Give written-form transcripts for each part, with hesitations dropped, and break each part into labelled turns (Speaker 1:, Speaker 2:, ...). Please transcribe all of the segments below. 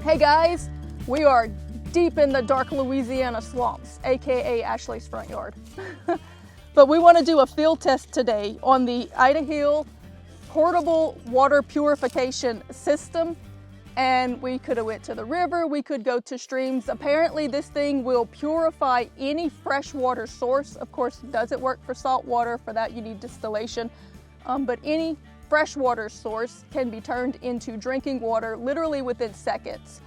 Speaker 1: Hey guys, we are deep in the dark Louisiana swamps, aka Ashley's front yard. But we want to do a field test today on the Itehil portable water purification system. And we could have went to the river, we could go to streams. Apparently this thing will purify any freshwater source. Of course, it doesn't work for salt water. For that you need distillation. But any freshwater source can be turned into drinking water literally within seconds.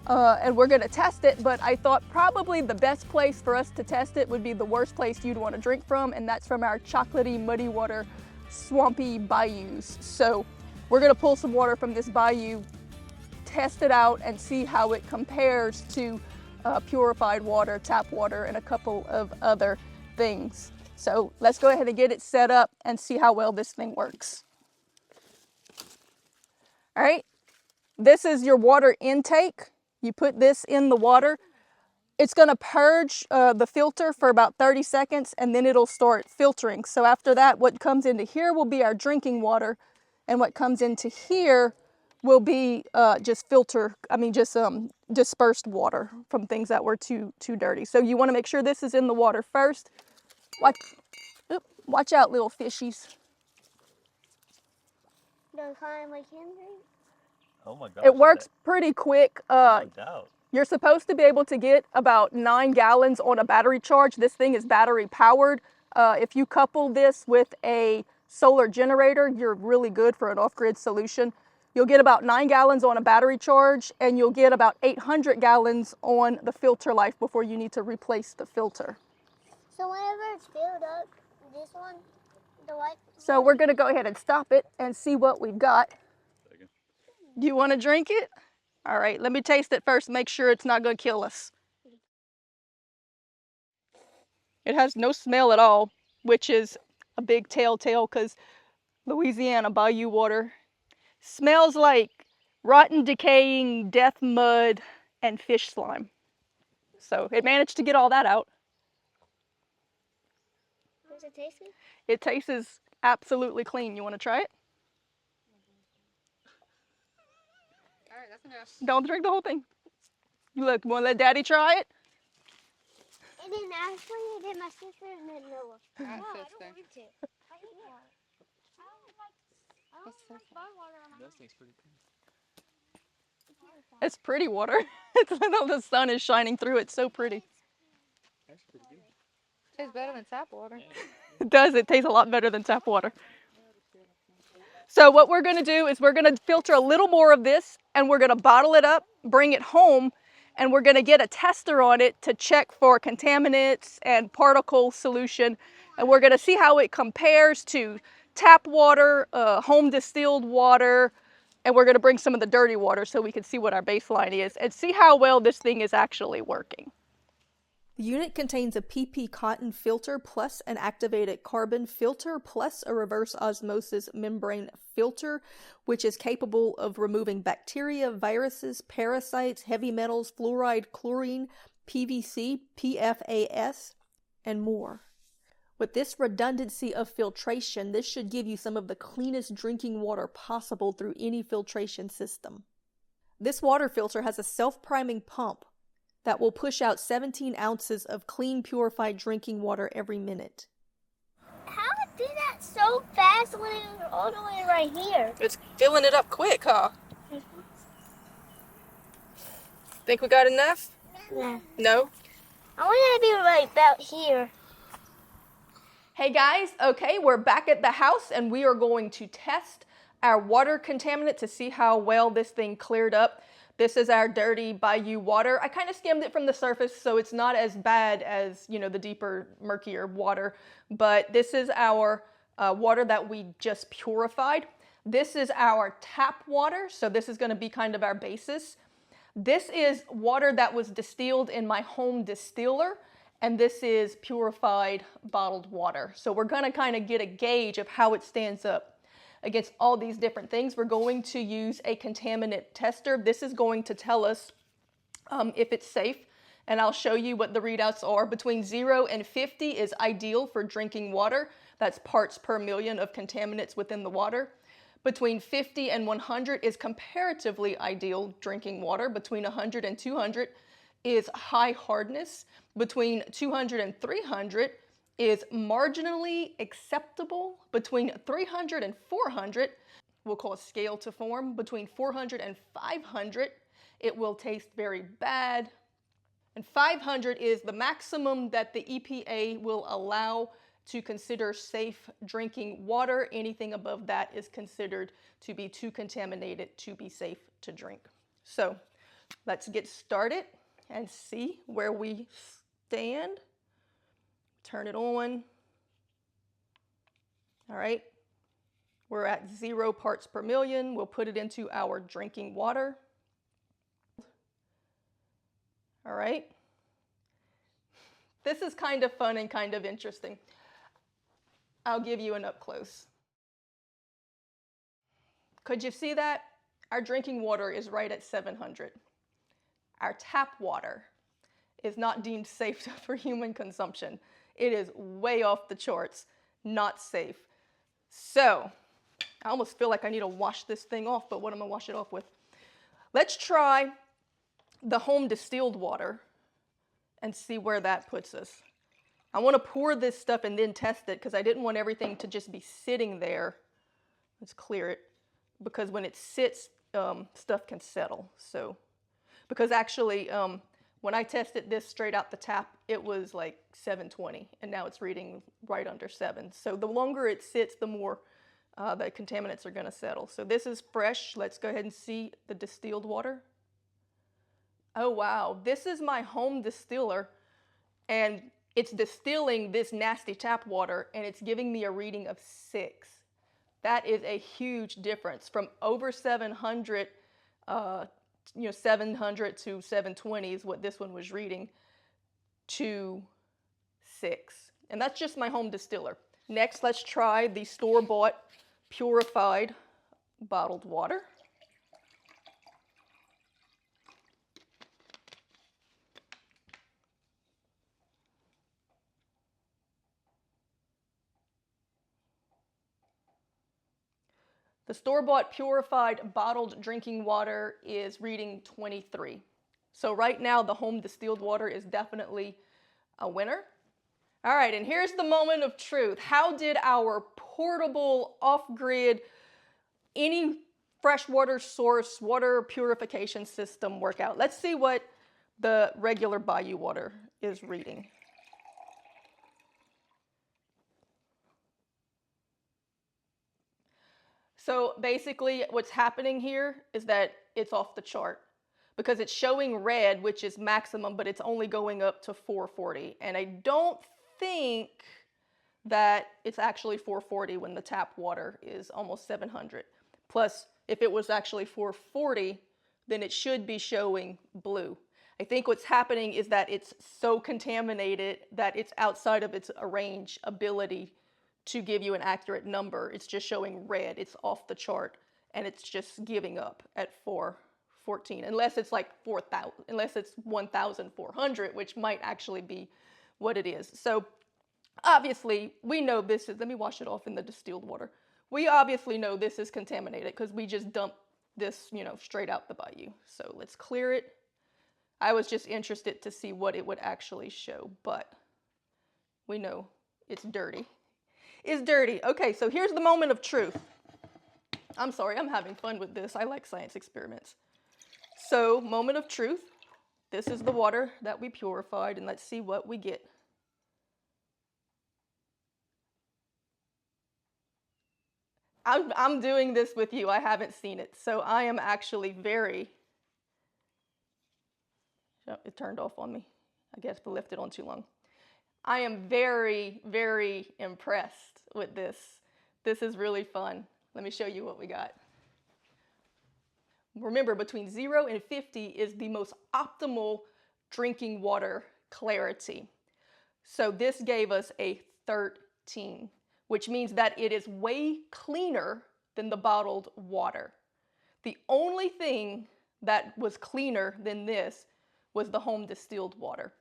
Speaker 1: And we're gonna test it, but I thought probably the best place for us to test it would be the worst place you'd want to drink from, and that's from our chocolatey, muddy water, swampy bayous. So we're gonna pull some water from this bayou, test it out, and see how it compares to purified water, tap water, and a couple of other things. So let's go ahead and get it set up and see how well this thing works. All right, this is your water intake. You put this in the water. It's gonna purge the filter for about 30 seconds and then it'll start filtering. So after that, what comes into here will be our drinking water, and what comes into here will be just dispersed water from things that were too dirty. So you wanna make sure this is in the water first. Watch out, little fishies.
Speaker 2: Oh my gosh.
Speaker 1: It works pretty quick.
Speaker 2: No doubt.
Speaker 1: You're supposed to be able to get about 9 gallons on a battery charge. This thing is battery powered. If you couple this with a solar generator, you're really good for an off-grid solution. You'll get about 9 gallons on a battery charge, and you'll get about 800 gallons on the filter life before you need to replace the filter.
Speaker 3: So whenever it's filled up, this one, the white.
Speaker 1: So we're gonna go ahead and stop it and see what we've got. Do you want to drink it? All right, let me taste it first, make sure it's not gonna kill us. It has no smell at all, which is a big telltale, because Louisiana bayou water smells like rotten, decaying death mud and fish slime. So it managed to get all that out.
Speaker 3: Does it taste good?
Speaker 1: It tastes absolutely clean. You want to try it?
Speaker 4: All right, that's enough.
Speaker 1: Don't drink the whole thing. Look, want to let Daddy try it?
Speaker 3: And then actually, I did my sister and then Noah.
Speaker 4: All right,
Speaker 3: No, I
Speaker 4: so
Speaker 3: don't want to. I hate water. I don't like bar water on my
Speaker 2: That tastes pretty good.
Speaker 1: It's pretty water. The sun is shining through. It's so pretty.
Speaker 2: That's pretty good.
Speaker 4: Tastes better than tap water.
Speaker 1: It does. It tastes a lot better than tap water. So what we're going to do is we're going to filter a little more of this, and we're going to bottle it up, bring it home, and we're going to get a tester on it to check for contaminants and particle solution. And we're going to see how it compares to tap water, home distilled water, and we're going to bring some of the dirty water so we can see what our baseline is and see how well this thing is actually working. The unit contains a PP cotton filter plus an activated carbon filter plus a reverse osmosis membrane filter, which is capable of removing bacteria, viruses, parasites, heavy metals, fluoride, chlorine, PVC, PFAS, and more. With this redundancy of filtration, this should give you some of the cleanest drinking water possible through any filtration system. This water filter has a self-priming pump that will push out 17 ounces of clean, purified drinking water every minute.
Speaker 3: How it did that so fast when it was all the way right here?
Speaker 1: It's filling it up quick, huh? Think we got enough?
Speaker 3: Yeah.
Speaker 1: No?
Speaker 3: I want it to be right about here.
Speaker 1: Hey guys, okay, we're back at the house and we are going to test our water contaminant to see how well this thing cleared up. This is our dirty bayou water. I kind of skimmed it from the surface, so it's not as bad as, the deeper, murkier water. But this is our water that we just purified. This is our tap water, so this is going to be kind of our basis. This is water that was distilled in my home distiller, and this is purified bottled water. So we're going to kind of get a gauge of how it stands up against all these different things. We're going to use a contaminant tester. This is going to tell us if it's safe, and I'll show you what the readouts are. Between 0 and 50 is ideal for drinking water. That's parts per million of contaminants within the water. Between 50 and 100 is comparatively ideal drinking water. Between 100 and 200 is high hardness. Between 200 and 300 is marginally acceptable. Between 300 and 400, we'll call a scale to form. Between 400 and 500, it will taste very bad. And 500 is the maximum that the EPA will allow to consider safe drinking water. Anything above that is considered to be too contaminated to be safe to drink. So let's get started and see where we stand. Turn it on. All right. We're at 0 parts per million. We'll put it into our drinking water. All right. This is kind of fun and kind of interesting. I'll give you an up close. Could you see that? Our drinking water is right at 700. Our tap water is not deemed safe for human consumption. It is way off the charts, not safe. So, I almost feel like I need to wash this thing off, but what am I going to wash it off with? Let's try the home distilled water and see where that puts us. I want to pour this stuff and then test it because I didn't want everything to just be sitting there. Let's clear it, because when it sits, stuff can settle. So, because actually, when I tested this straight out the tap, it was like 720, and now it's reading right under 7. So the longer it sits, the more the contaminants are going to settle. So this is fresh. Let's go ahead and see the distilled water. Oh wow, this is my home distiller, and it's distilling this nasty tap water, and it's giving me a reading of 6. That is a huge difference from over 700, 700 to 720 is what this one was reading, to 6. And that's just my home distiller. Next, let's try the store-bought purified bottled water. The store-bought purified bottled drinking water is reading 23. So right now, the home distilled water is definitely a winner. All right, and here's the moment of truth. How did our portable, off-grid, any freshwater source water purification system work out? Let's see what the regular bayou water is reading. So basically what's happening here is that it's off the chart because it's showing red, which is maximum, but it's only going up to 440. And I don't think that it's actually 440 when the tap water is almost 700. Plus, if it was actually 440, then it should be showing blue. I think what's happening is that it's so contaminated that it's outside of its range ability to give you an accurate number. It's just showing red. It's off the chart, and it's just giving up at 414, unless it's like 4,000, unless it's 1,400, which might actually be what it is. So obviously, we know this is, let me wash it off in the distilled water. We obviously know this is contaminated because we just dumped this, straight out the bayou. So let's clear it. I was just interested to see what it would actually show, but we know it's dirty. It's dirty. Okay, so here's the moment of truth. I'm sorry, I'm having fun with this. I like science experiments. So, moment of truth. This is the water that we purified, and let's see what we get. I'm doing this with you. I haven't seen it. So I am actually very... Oh, it turned off on me. I guess I left it on too long. I am very, very impressed with this. This is really fun. Let me show you what we got. Remember, between 0 and 50 is the most optimal drinking water clarity. So this gave us a 13, which means that it is way cleaner than the bottled water. The only thing that was cleaner than this was the home distilled water.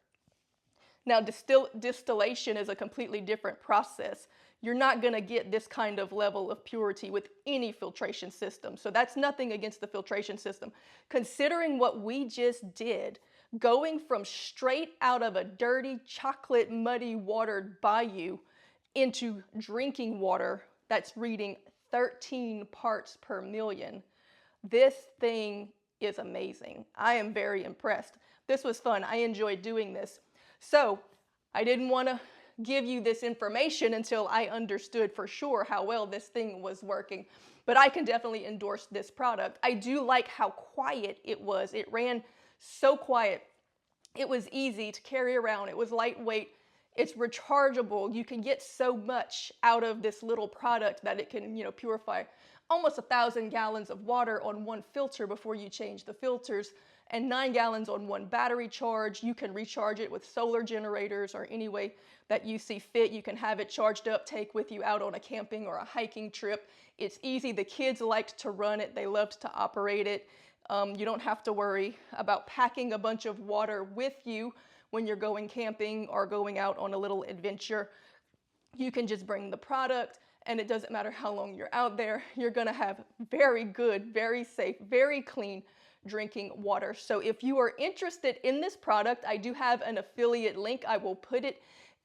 Speaker 1: Now, distillation is a completely different process. you're not going to get this kind of level of purity with any filtration system. So that's nothing against the filtration system. Considering what we just did, going from straight out of a dirty, chocolate, muddy, watered bayou into drinking water that's reading 13 parts per million, this thing is amazing. I am very impressed. This was fun. I enjoyed doing this. So I didn't want to give you this information until I understood for sure how well this thing was working. But I can definitely endorse this product. I do like how quiet it was. It ran so quiet. It was easy to carry around. It was lightweight. It's rechargeable. You can get so much out of this little product that it can, purify almost 1,000 gallons of water on one filter before you change the filters, and 9 gallons on one battery charge. You can recharge it with solar generators or any way that you see fit. You can have it charged up, take with you out on a camping or a hiking trip. It's easy. The kids liked to run it. They loved to operate it. You don't have to worry about packing a bunch of water with you when you're going camping or going out on a little adventure. You can just bring the product, and it doesn't matter how long you're out there. You're going to have very good, very safe, very clean drinking water. So if you are interested in this product, I do have an affiliate link. I will put it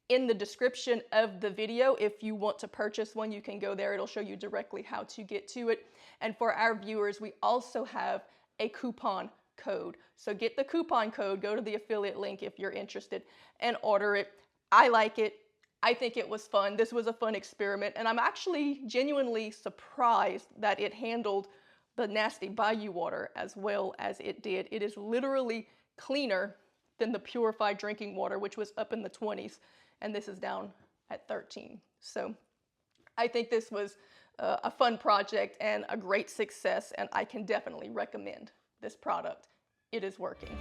Speaker 1: in the description of the video. If you want to purchase one, you can go there. It'll show you directly how to get to it. And for our viewers, we also have a coupon code. So get the coupon code, go to the affiliate link if you're interested, and order it. I like it. I think it was fun. This was a fun experiment, and I'm actually genuinely surprised that it handled the nasty bayou water as well as it did. It is literally cleaner than the purified drinking water, which was up in the 20s, and this is down at 13. So I think this was a fun project and a great success, and I can definitely recommend this product. It is working.